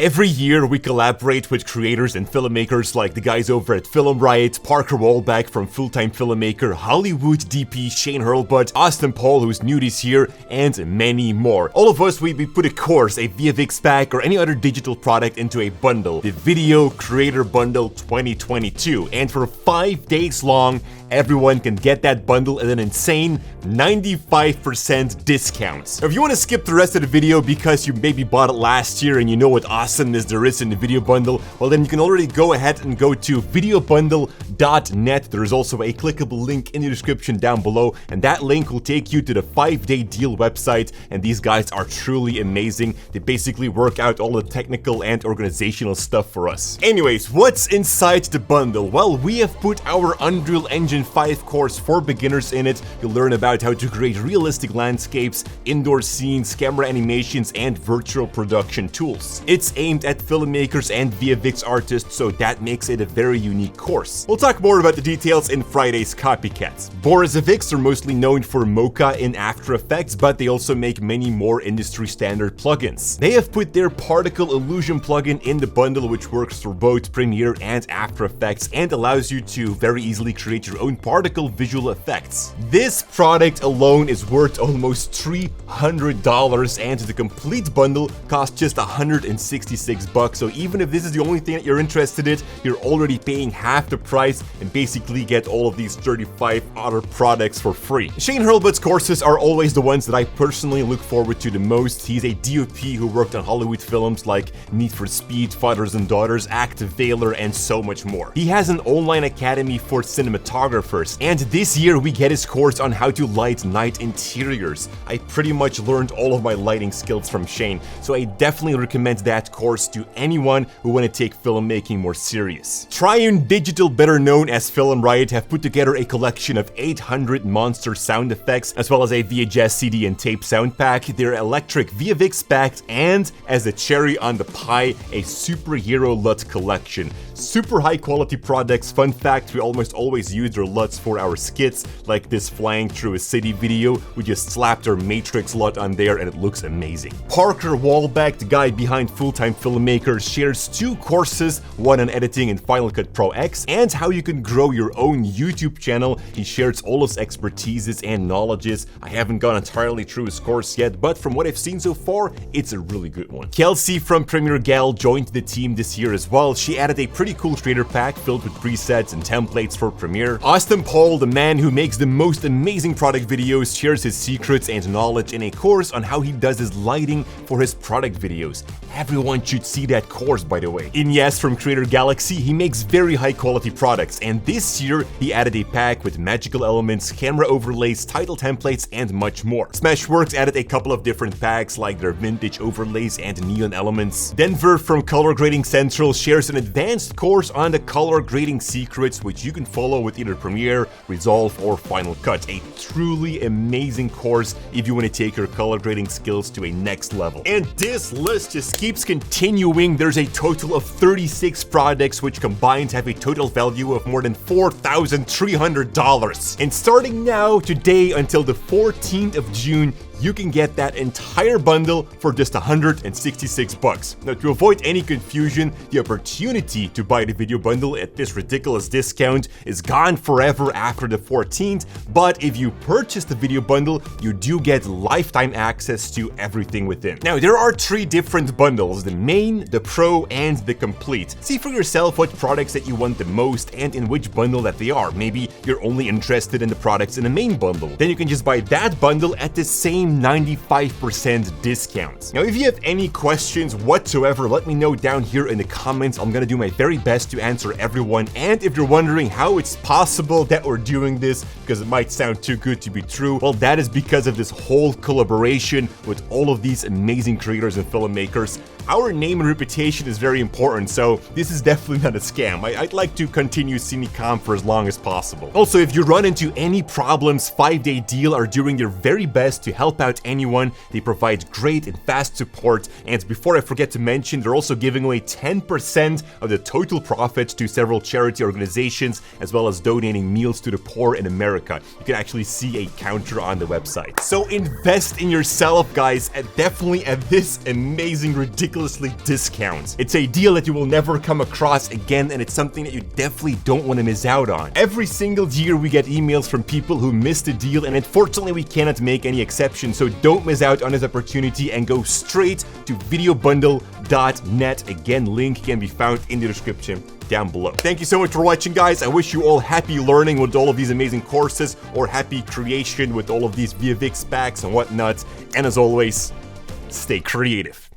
Every year we collaborate with creators and filmmakers like the guys over at Film Riot, Parker Wallbach from Full-Time Filmmaker, Hollywood DP Shane Hurlbut, Austin Paul, who's new this year, and many more. All of us, we put a course, a VFX pack, or any other digital product into a bundle, the Video Creator Bundle 2022, and for 5 days long, everyone can get that bundle at an insane 95% discount. So if you want to skip the rest of the video because you maybe bought it last year and you know what awesomeness there is in the video bundle, well then you can already go ahead and go to videobundle.net. There is also a clickable link in the description down below, and that link will take you to the 5-day deal website, and these guys are truly amazing. They basically work out all the technical and organizational stuff for us. Anyways, what's inside the bundle? Well, we have put our Unreal Engine 5 course for beginners in it. You'll learn about how to create realistic landscapes, indoor scenes, camera animations, and virtual production tools. It's aimed at filmmakers and VFX artists, so that makes it a very unique course. We'll talk more about the details in Friday's Copycats. VFX are mostly known for Mocha in After Effects, but they also make many more industry standard plugins. They have put their Particle Illusion plugin in the bundle, which works for both Premiere and After Effects and allows you to very easily create your own particle visual effects. This product alone is worth almost $300, and the complete bundle costs just $166. So even if this is the only thing that you're interested in, you're already paying half the price and basically get all of these 35 other products for free. Shane Hurlbut's courses are always the ones that I personally look forward to the most. He's a DOP who worked on Hollywood films like Need for Speed, Fathers and Daughters, Active Valor, and so much more. He has an online academy for cinematographers, and this year we get his course on how to light night interiors. I pretty much learned all of my lighting skills from Shane, so I definitely recommend that course to anyone who want to take filmmaking more serious. Triune Digital, better known as Film Riot, have put together a collection of 800 monster sound effects, as well as a VHS, CD, and tape sound pack, their electric VFX packs, and as a cherry on the pie, a superhero LUT collection. Super high quality products. Fun fact, we almost always use their LUTs for our skits, like this flying through a city video. We just slapped our Matrix LUT on there and it looks amazing. Parker Wallbach, the guy behind Full-Time Filmmaker, shares 2 courses, one on editing in Final Cut Pro X and how you can grow your own YouTube channel. He shares all his expertises and knowledges. I haven't gone entirely through his course yet, but from what I've seen so far, it's a really good one. Kelsey from Premiere Gal joined the team this year as well. She added a pretty cool creator pack filled with presets and templates for Premiere. Austin Paul, the man who makes the most amazing product videos, shares his secrets and knowledge in a course on how he does his lighting for his product videos. Everyone should see that course, by the way. Inyas from Creator Galaxy, he makes very high quality products, and this year he added a pack with magical elements, camera overlays, title templates, and much more. Smashworks added a couple of different packs like their vintage overlays and neon elements. Denver from Color Grading Central shares an advanced course on the color grading secrets, which you can follow with either Premiere, Resolve, or Final Cut. A truly amazing course if you want to take your color grading skills to a next level. And this list just keeps continuing. There's a total of 36 products, which combined have a total value of more than $4,300. And starting now, today until the 14th of June, you can get that entire bundle for just $166. Now, to avoid any confusion, the opportunity to buy the video bundle at this ridiculous discount is gone forever after the 14th, but if you purchase the video bundle, you do get lifetime access to everything within. Now, there are 3 different bundles: the main, the pro, and the complete. See for yourself what products that you want the most and in which bundle that they are. Maybe you're only interested in the products in the main bundle. Then you can just buy that bundle at the same 95% discount. Now, if you have any questions whatsoever, let me know down here in the comments. I'm gonna do my very best to answer everyone. And if you're wondering how it's possible that we're doing this, because it might sound too good to be true, well, that is because of this whole collaboration with all of these amazing creators and filmmakers. Our name and reputation is very important, so this is definitely not a scam. I'd like to continue Cinecom for as long as possible. Also, if you run into any problems, 5-day deal are doing their very best to help out anyone. They provide great and fast support, and before I forget to mention, they're also giving away 10% of the total profit to several charity organizations, as well as donating meals to the poor in America. You can actually see a counter on the website. So invest in yourself, guys, and definitely at this amazing, ridiculously discount. It's a deal that you will never come across again, and it's something that you definitely don't want to miss out on. Every single year we get emails from people who missed a deal, and unfortunately we cannot make any exceptions, so don't miss out on this opportunity and go straight to videobundle.net. Again, link can be found in the description down below. Thank you so much for watching, guys. I wish you all happy learning with all of these amazing courses, or happy creation with all of these VFX packs and whatnot. And as always, stay creative.